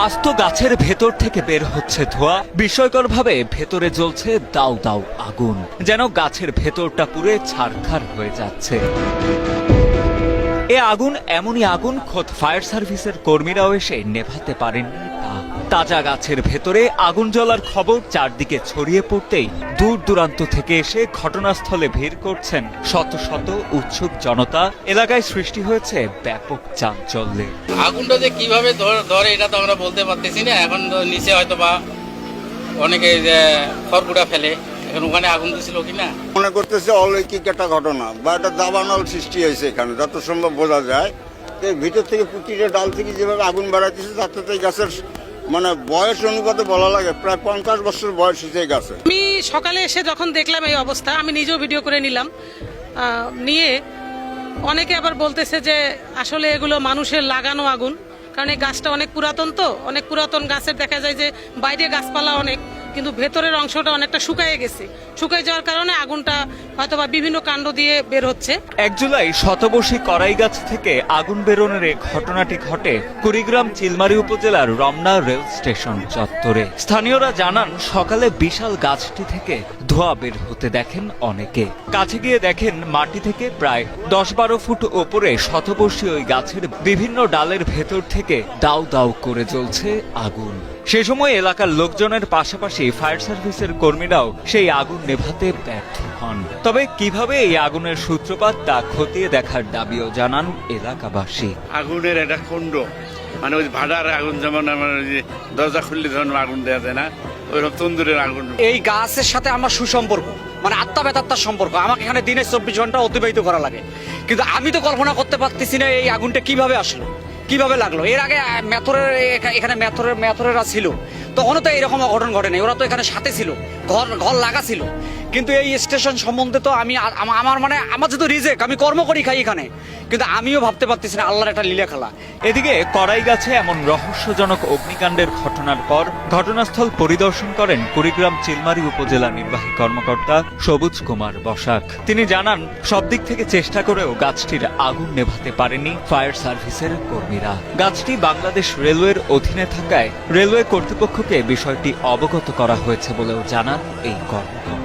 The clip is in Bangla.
আস্ত গাছের ভেতর থেকে বের হচ্ছে ধোঁয়া, বিস্ময়করভাবে ভেতরে জ্বলছে দাউ দাউ আগুন, যেন গাছের ভেতরটা পুড়ে ছারখার হয়ে যাচ্ছে। এ আগুন এমনই আগুন খোদ ফায়ার সার্ভিসের কর্মীরাও এসে নেভাতে পারেননি তা। তাজা গাছের ভেতরে আগুন জ্বলার খবর চারদিকে ছড়িয়ে পড়তেই দূর দূরান্ত থেকে এসে ঘটনাস্থলে ভিড় করছেন শত শত উৎসুক জনতা। এলাকায় সৃষ্টি হয়েছে ব্যাপক চাঞ্চল্যের। আগুনটা যে কিভাবে ধরে এটা তো আমরা বলতে পারতেছি না। এখন তো নিচে হয়তো বা অনেকে খড়কুটা ফেলে, এখন ওখানে আগুন দিছিল কিনা মনে করতেছে অলৌকিক একটা ঘটনা বা একটা দাবানল সৃষ্টি হয়েছে এখানে, যত সম্ভব বোঝা যায়। ভিতর থেকে প্রতিটা ডাল থেকে যেভাবে আগুন বাড়াইতেছে তাতে গাছের মানে বয়স অনুপাতে বলা লাগে প্রায় 50 বছর বয়স হয়েছে গাছে। আমি সকালে এসে যখন দেখলাম এই অবস্থা, আমি নিজেও ভিডিও করে নিলাম। নিয়ে অনেকে আবার বলতেছে যে আসলে এগুলো মানুষের লাগানো আগুন, কারণ এই গাছটা অনেক পুরাতন, তো অনেক পুরাতন গাছের দেখা যায় যে বাইরে গাছপালা অনেক, কিন্তু ভেতরের অংশটা অনেকটা শুকায় গেছে। শুকায় যাওয়ার কারণে আগুনটা হয়তোবা বিভিন্ন কাণ্ড দিয়ে বের হচ্ছে। 1 জুলাই শতবর্ষী করাই গাছ থেকে আগুন বেরোনোর এই ঘটনাটি ঘটে কুড়িগ্রাম চিলমারী উপজেলার রমনা রেল স্টেশন চত্বরে। স্থানীয়রা জানান, সকালে বিশাল গাছটি থেকে ধোঁয়া বের হতে দেখেন অনেকে। কাছে গিয়ে দেখেন মাটি থেকে প্রায় 10-12 ফুট ওপরে শতবর্ষী ওই গাছের বিভিন্ন ডালের ভেতর থেকে দাউ দাউ করে জ্বলছে আগুন। সে সময় এলাকার লোকজনের পাশাপাশি ফায়ার সার্ভিসের কর্মীরাও সেই আগুন নেভাতে ব্যর্থ হন। তবে কিভাবে এই আগুনের সূত্রপাত তা খতিয়ে দেখার দাবিও জানান এলাকাবাসী। আগুনের একটা কুণ্ড, মানে ওই ভাড়ার আগুন, যেমন আমার ওই যে দরজা খুললে যখন আগুন দেওয়া যায় না, ওইরকম তন্দুরের আগুন। এই গাছের সাথে আমার সুসম্পর্ক, মানে আত্মা বেতাত্মার সম্পর্ক। আমাকে এখানে দিনে 24 ঘন্টা অতিবাহিত করা লাগে, কিন্তু আমি তো কল্পনা করতে পারতেছি না এই আগুনটা কিভাবে আসলো, কিভাবে লাগলো। এর আগে এখানে মেথরেরা ছিল, তখনও তো এরকম অঘটন ঘটেনি। ওরা তো এখানে সাথে ছিল, ঘর লাগা ছিল। কিন্তু এই স্টেশন সম্বন্ধে তো আমার যেহেতু রিজেক, আমি কর্ম করি খাই এখানে, কিন্তু আমিও ভাবতে পারতেছি না আল্লাহর একটা লীলা খেলা। এদিকে করাই গাছে এমন রহস্যজনক অগ্নিকাণ্ডের ঘটনার পর ঘটনাস্থল পরিদর্শন করেন কুড়িগ্রাম চিলমারী উপজেলা নির্বাহী কর্মকর্তা সবুজ কুমার বসাক। তিনি জানান, সব দিক থেকে চেষ্টা করেও গাছটির আগুন নেভাতে পারেনি ফায়ার সার্ভিসের কর্মীরা। গাছটি বাংলাদেশ রেলওয়ের অধীনে থাকায় রেলওয়ে কর্তৃপক্ষকে বিষয়টি অবগত করা হয়েছে বলেও জানান এই কর্মকর্তা।